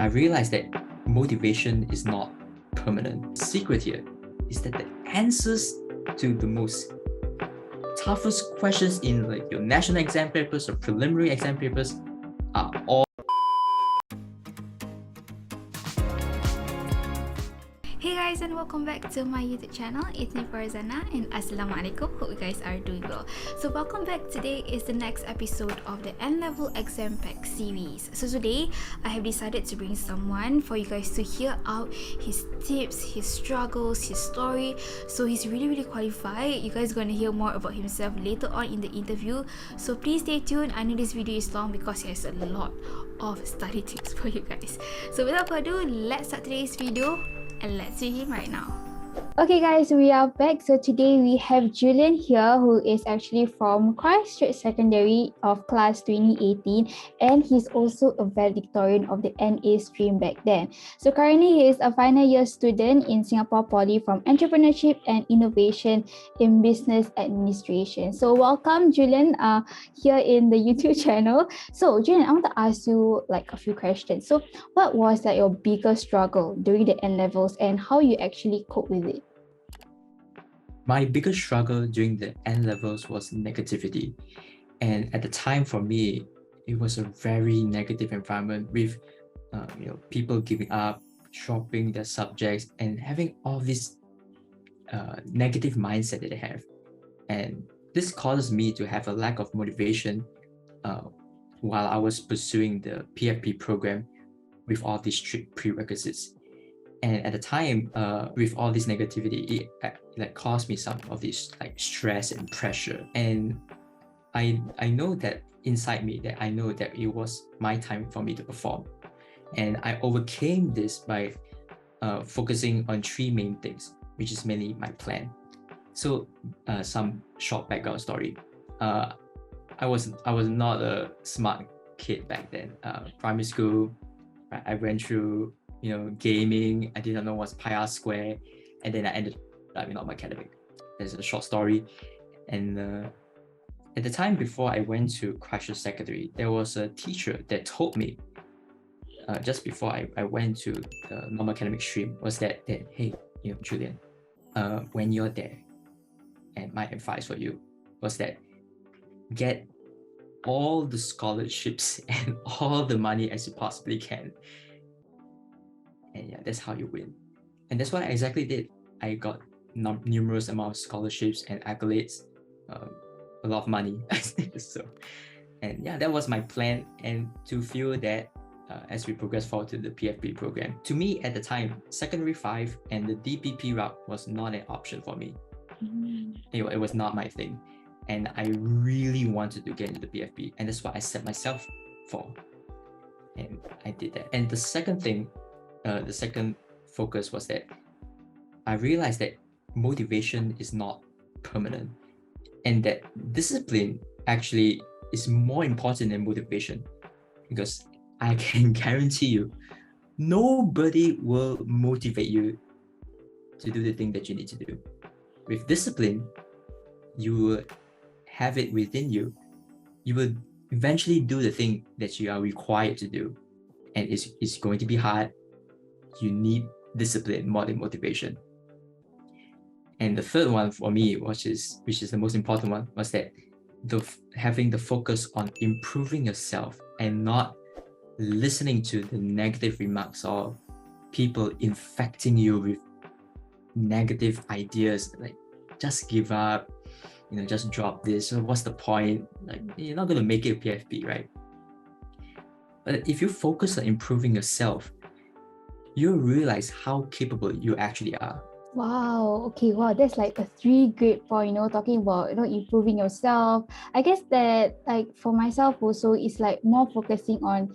realized that motivation is not permanent. The secret here is that the answers to the most toughest questions in like your national exam papers or preliminary exam papers are all. Hey guys, and welcome back to my YouTube channel. It's me Farzana, and Assalamualaikum. Hope you guys are doing well. So welcome back. Today is the next episode of the N-level exam pack series. So today I have decided to bring someone for you guys to hear out his tips, his struggles, his story. So he's really qualified. You guys are going to hear more about himself later on in the interview. So please stay tuned. I know this video is long because he has a lot of study tips for you guys. So without further ado, let's start today's video. And let's see him right now. Okay guys, we are back. So today we have Julian here, who is actually from Christchurch Secondary of class 2018, and he's also a valedictorian of the NA stream back then. So currently he is a final year student in Singapore Poly from Entrepreneurship and Innovation in Business Administration. So welcome Julian here in the YouTube channel. So Julian, I want to ask you like a few questions. So what was like your biggest struggle during the N-levels and how you actually cope with it? My biggest struggle during the N-levels was negativity. And at the time for me, it was a very negative environment with people giving up, dropping their subjects, and having all this negative mindset that they have. And this causes me to have a lack of motivation while I was pursuing the PFP program with all these strict prerequisites. And at the time, with all this negativity, it caused me some of this like stress and pressure. And I know that inside me that I know that it was my time for me to perform. And I overcame this by focusing on three main things, which is mainly my plan. So some short background story. I was not a smart kid back then. Primary school, I went through gaming. I didn't know what's pi r square, and then I ended up not academic. There's a short story. And at the time before I went to Christchurch Secondary, there was a teacher that told me just before I went to the normal academic stream was that hey, Julian, when you're there, and my advice for you was that get all the scholarships and all the money as you possibly can. And yeah, that's how you win. And that's what I exactly did. I got numerous amount of scholarships and accolades, a lot of money. So, and yeah, that was my plan. And to feel that as we progress forward to the PFP program, to me at the time, secondary 5 and the DPP route was not an option for me. It was not my thing. And I really wanted to get into the PFP. And that's what I set myself for. And I did that. And the second thing, the second focus was that I realized that motivation is not permanent, and that discipline actually is more important than motivation, because I can guarantee you nobody will motivate you to do the thing that you need to do. With discipline, you will have it within you. You will eventually do the thing that you are required to do, and it's going to be hard. You need discipline more than motivation. And the third one for me, which is the most important one, was that having the focus on improving yourself and not listening to the negative remarks or people infecting you with negative ideas, like just give up, just drop this. So what's the point? Like, you're not going to make it PFP, right? But if you focus on improving yourself, you'll realize how capable you actually are. Wow. Okay. Wow. That's like a three great point, talking about, improving yourself. I guess that like for myself also, it's like more focusing on,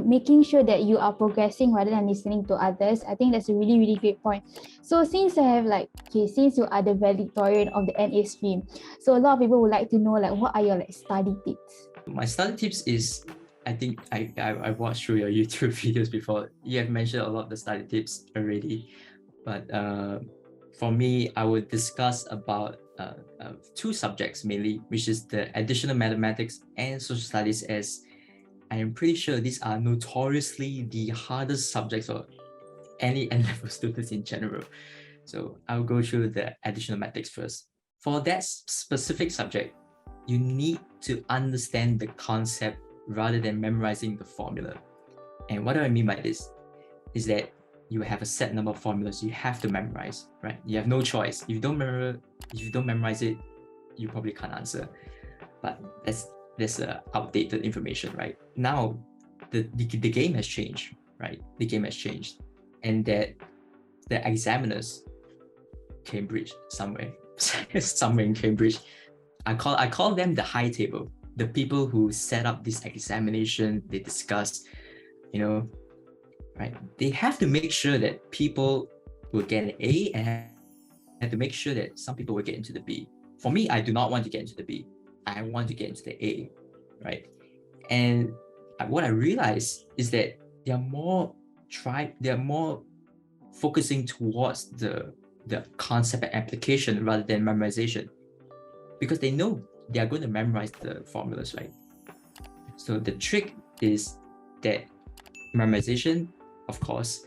making sure that you are progressing rather than listening to others. I think that's a really great point. So since since you are the valedictorian of the NA stream, so a lot of people would like to know like, what are your study tips? My study tips is, I think I watched through your YouTube videos before. You have mentioned a lot of the study tips already, but for me, I would discuss about two subjects mainly, which is the additional mathematics and social studies as I am pretty sure these are notoriously the hardest subjects for any N-level students in general. So I'll go through the additional mathematics first. For that specific subject, you need to understand the concept rather than memorizing the formula. And what do I mean by this? Is that you have a set number of formulas you have to memorize, right? You have no choice. If you don't memorize it, you probably can't answer. But that's outdated information, right? Now, the game has changed, right? The game has changed, and that the examiners, Cambridge somewhere in Cambridge, I call them the high table, the people who set up this examination. They discuss, right? They have to make sure that people will get an A, and have to make sure that some people will get into the B. For me, I do not want to get into the B. I want to get into the A, right? And what I realized is that they're more focusing towards the concept and application rather than memorization, because they know they are going to memorize the formulas, right? So the trick is that memorization, of course,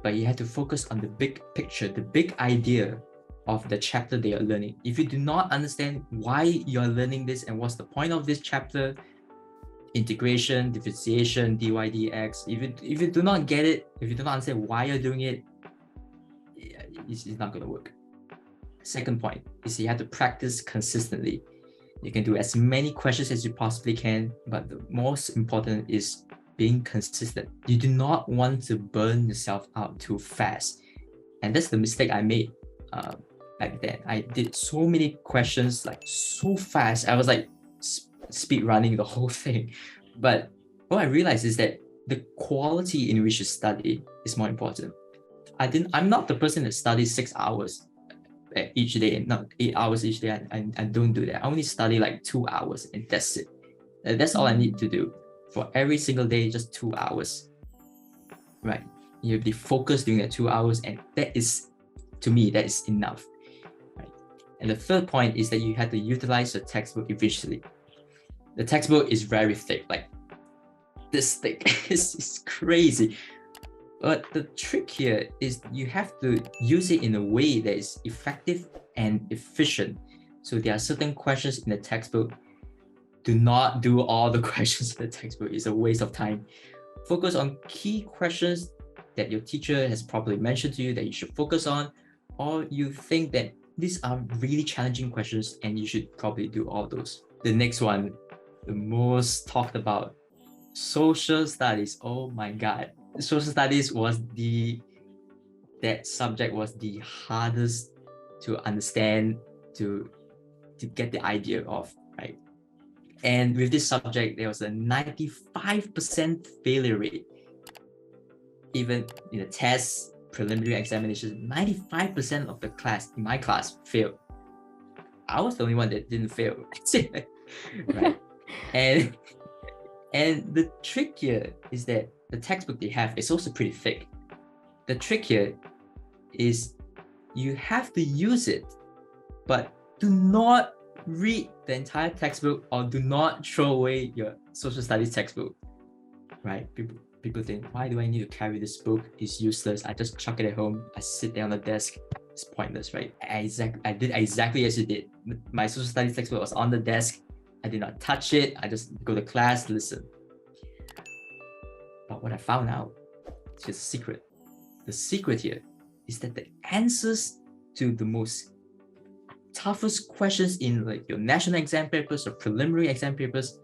but you have to focus on the big picture, the big idea of the chapter they are learning. If you do not understand why you're learning this and what's the point of this chapter, integration, differentiation, dy, dx, if you do not get it, if you do not understand why you're doing it, it's not going to work. Second point is you have to practice consistently. You can do as many questions as you possibly can, but the most important is being consistent. You do not want to burn yourself out too fast. And that's the mistake I made back then. I did so many questions like so fast. I was like speed running the whole thing. But what I realized is that the quality in which you study is more important. I'm not the person that studies 6 hours each day, and not 8 hours each day. I don't do that. I only study like 2 hours, and that's it. That's all I need to do for every single day, just 2 hours, right? You have to be focused during that 2 hours, and that is, to me, that is enough, right? And the third point is that you have to utilize your textbook efficiently. The textbook is very thick, like this thick. It's crazy. But the trick here is you have to use it in a way that is effective and efficient. So there are certain questions in the textbook. Do not do all the questions in the textbook. It's a waste of time. Focus on key questions that your teacher has probably mentioned to you that you should focus on, or you think that these are really challenging questions and you should probably do all those. The next one, the most talked about, social studies. Oh my God. Social studies that subject was the hardest to understand, to get the idea of, right? And with this subject, there was a 95% failure rate. Even in the tests, preliminary examinations, 95% of the class, in my class, failed. I was the only one that didn't fail. Right? And the trick here is that the textbook they have is also pretty thick. The trick here is you have to use it, but do not read the entire textbook, or do not throw away your social studies textbook, right? People think, why do I need to carry this book? It's useless. I just chuck it at home. I sit there on the desk. It's pointless, right? I did exactly as you did. My social studies textbook was on the desk. I did not touch it. I just go to class, listen. But what I found out is just a secret. The secret here is that the answers to the most toughest questions in like your national exam papers or preliminary exam papers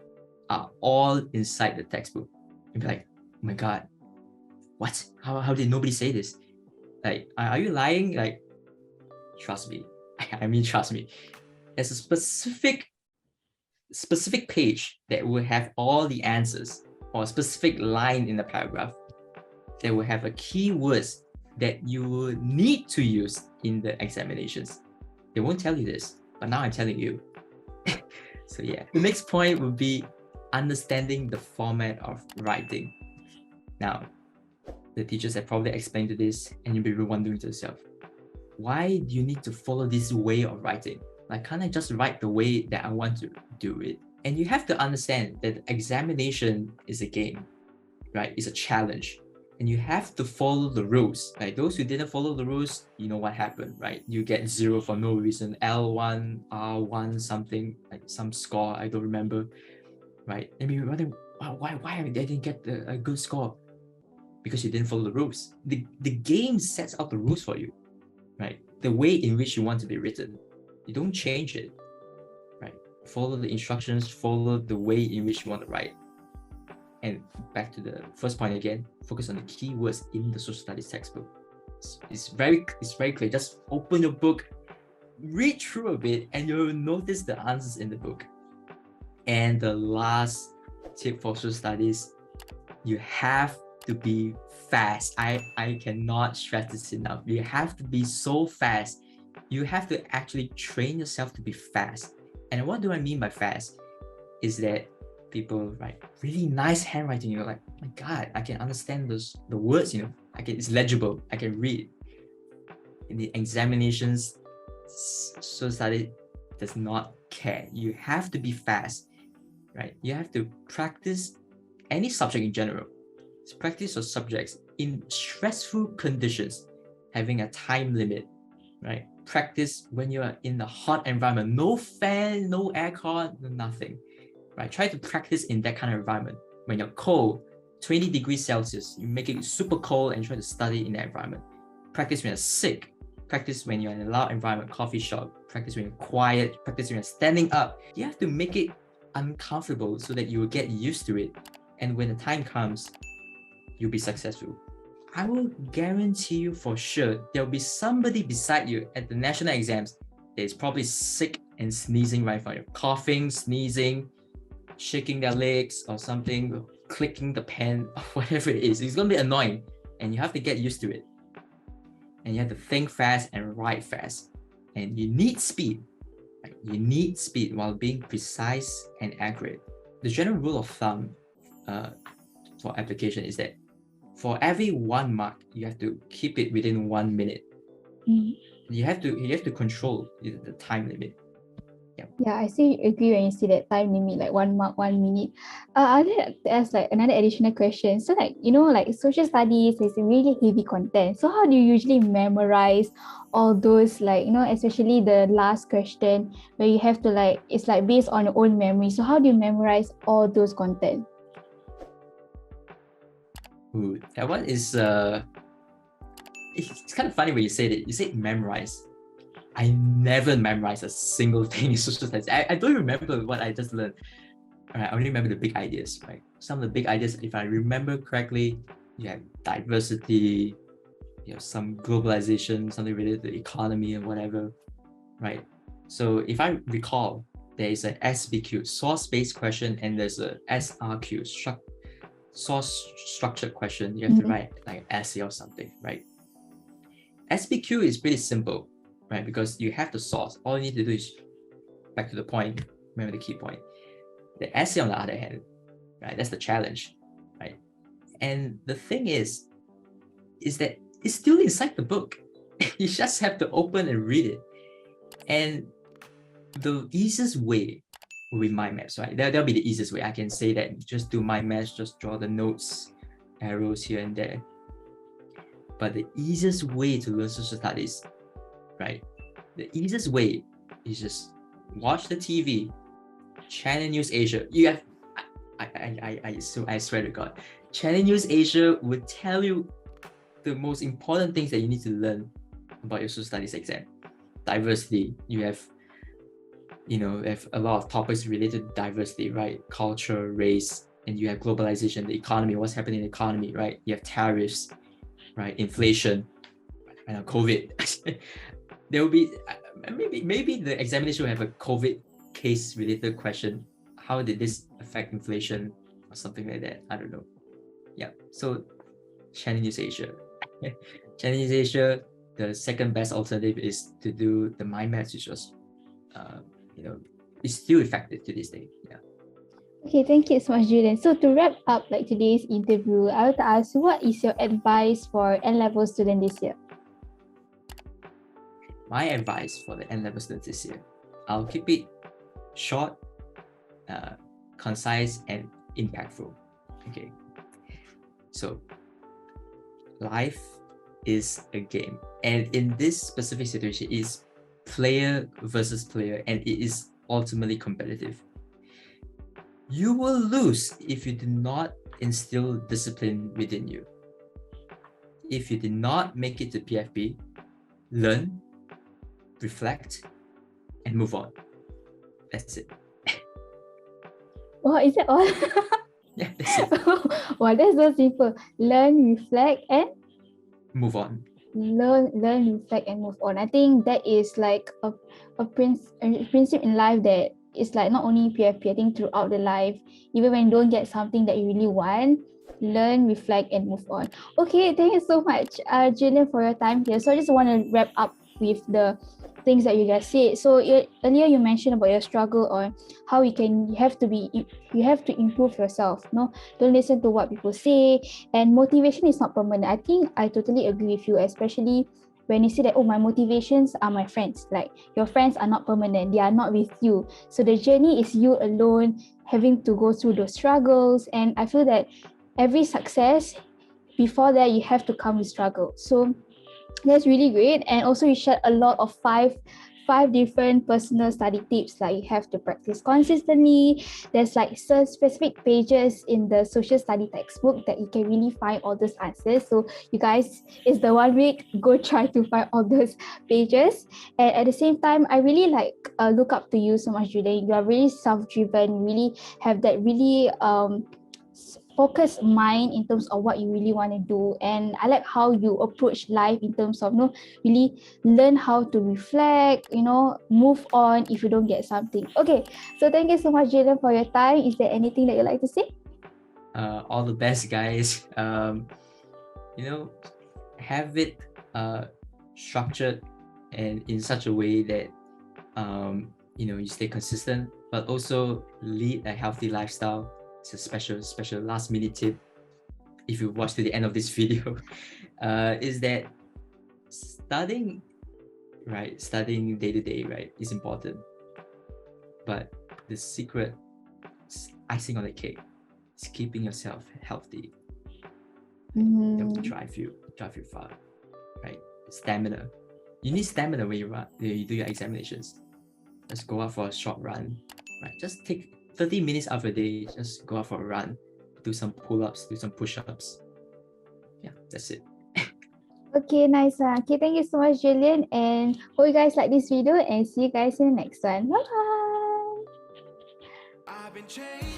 are all inside the textbook. You'd be like, oh my God, what? How did nobody say this? Like, are you lying? Like, trust me. I mean, trust me. There's a specific page that will have all the answers, or a specific line in the paragraph that will have a keywords that you will need to use in the examinations. They won't tell you this, but now I'm telling you. So yeah, the next point would be understanding the format of writing. Now, the teachers have probably explained to this, and you'll be wondering to yourself, why do you need to follow this way of writing? Like, can't I just write the way that I want to do it? And you have to understand that examination is a game, right? It's a challenge. And you have to follow the rules. Like those who didn't follow the rules, you know what happened, right? You get 0 for no reason, L1, R1, something, like some score, I don't remember, right? And you're wondering, why I didn't get a good score? Because you didn't follow the rules. The game sets out the rules for you, right? The way in which you want to be written. You don't change it, right? Follow the instructions, follow the way in which you want to write. And back to the first point again, focus on the keywords in the social studies textbook. It's very clear. Just open your book, read through a bit, and you'll notice the answers in the book. And the last tip for social studies, you have to be fast. I cannot stress this enough. You have to be so fast. You have to actually train yourself to be fast. And what do I mean by fast? Is that people write really nice handwriting, you're like, oh my God, I can understand the words, it's legible, I can read. In the examinations, social study does not care. You have to be fast, right? You have to practice any subject in general. Practice your subjects in stressful conditions, having a time limit, right? Practice when you are in a hot environment, no fan, no aircon, nothing. Right? Try to practice in that kind of environment. When you're cold, 20 degrees Celsius, you make it super cold and try to study in that environment. Practice when you're sick. Practice when you're in a loud environment, coffee shop. Practice when you're quiet. Practice when you're standing up. You have to make it uncomfortable so that you will get used to it. And when the time comes, you'll be successful. I will guarantee you for sure, there'll be somebody beside you at the national exams that is probably sick and sneezing right in front of you. Coughing, sneezing, shaking their legs or something, clicking the pen, or whatever it is. It's going to be annoying and you have to get used to it. And you have to think fast and write fast. And you need speed. Right? You need speed while being precise and accurate. The general rule of thumb for application is that for every 1 mark, you have to keep it within 1 minute. You have to control the time limit. Yeah, I still agree when you say that time limit, like 1 mark, 1 minute. I'd like to ask like another additional question. So like, like social studies is a really heavy content. So how do you usually memorize all those, like, especially the last question where you have to like, it's like based on your own memory. So how do you memorize all those content? Ooh, that one is, it's kind of funny when you said it. You said memorize. I never memorized a single thing in social studies. I don't remember what I just learned. I only remember the big ideas, right? Some of the big ideas, if I remember correctly, you have diversity, you have some globalization, something related to the economy and whatever, right? So if I recall, there is an SBQ, source-based question, and there's a SRQ, source structured question. You have to write like an essay or something, right? SBQ is pretty simple, right? Because you have the source. All you need to do is, back to the point, remember the key point. The essay, on the other hand, right? That's the challenge, right? And the thing is that it's still inside the book. You just have to open and read it. And the easiest way will be mind maps, right? That'll be the easiest way. I can say that just do mind maps, just draw the notes, arrows here and there. But the easiest way to learn social studies, right? The easiest way is just watch the TV, Channel News Asia. You have, I swear to God, Channel News Asia will tell you the most important things that you need to learn about your social studies exam. Diversity, you have a lot of topics related to diversity, right? Culture, race, and you have globalization, the economy, what's happening in the economy, right? You have tariffs, right? Inflation, and COVID. There will be, maybe the examination will have a COVID case related question. How did this affect inflation or something like that? I don't know. Yeah, so Channel News Asia. Channel News Asia, the second best alternative is to do the mind maps, which was, is still effective to this day. Yeah. Okay, thank you so much, Julian. So to wrap up like today's interview, I want to ask, what is your advice for N-level student this year? My advice for the N-level students this year, I'll keep it short, concise, and impactful. Okay, so life is a game, and in this specific situation is player versus player, and it is ultimately competitive. You will lose if you do not instill discipline within you. If you did not make it to PFP, learn, reflect, and move on. That's it. Oh, is that all? Yeah, that's it. Wow, that's so simple. Learn, reflect, and Move on. learn, reflect, and move on. I think that is like a principle in life that is like not only PFP, I think throughout the life, even when you don't get something that you really want, learn, reflect, and move on. Okay, thank you so much, Julian, for your time here. So I just want to wrap up with the things that you guys said. So earlier you mentioned about your struggle on how you have to improve yourself. No, don't listen to what people say, and motivation is not permanent. I think I totally agree with you, especially when you say that, oh, my motivations are my friends. Like, your friends are not permanent, they are not with you. So the journey is you alone having to go through those struggles. And I feel that every success, before that, you have to come with struggle. So that's really great. And also you shared a lot of five different personal study tips, like you have to practice consistently. There's like specific pages in the social study textbook that you can really find all those answers. So you guys, is the 1 week, go try to find all those pages. And at the same time, I really look up to you so much, Julian. You are really self-driven, really have that really focused mind in terms of what you really want to do. And I like how you approach life in terms of really learn how to reflect, move on if you don't get something. Okay, so thank you so much, Julian, for your time. Is there anything that you'd like to say? All the best, guys. Have it structured and in such a way that you stay consistent, but also lead a healthy lifestyle. It's a special last minute tip. If you watch to the end of this video, is that studying day to day, right, is important. But the secret icing on the cake is keeping yourself healthy. That will drive you far, right? Stamina. You need stamina when you do your examinations. Just go out for a short run, right? Just take 30 minutes out of a day, just go out for a run, do some pull-ups, do some push-ups. Yeah, that's it. Okay, nice. Okay, thank you so much, Julian, and hope you guys like this video, and see you guys in the next one. Bye bye.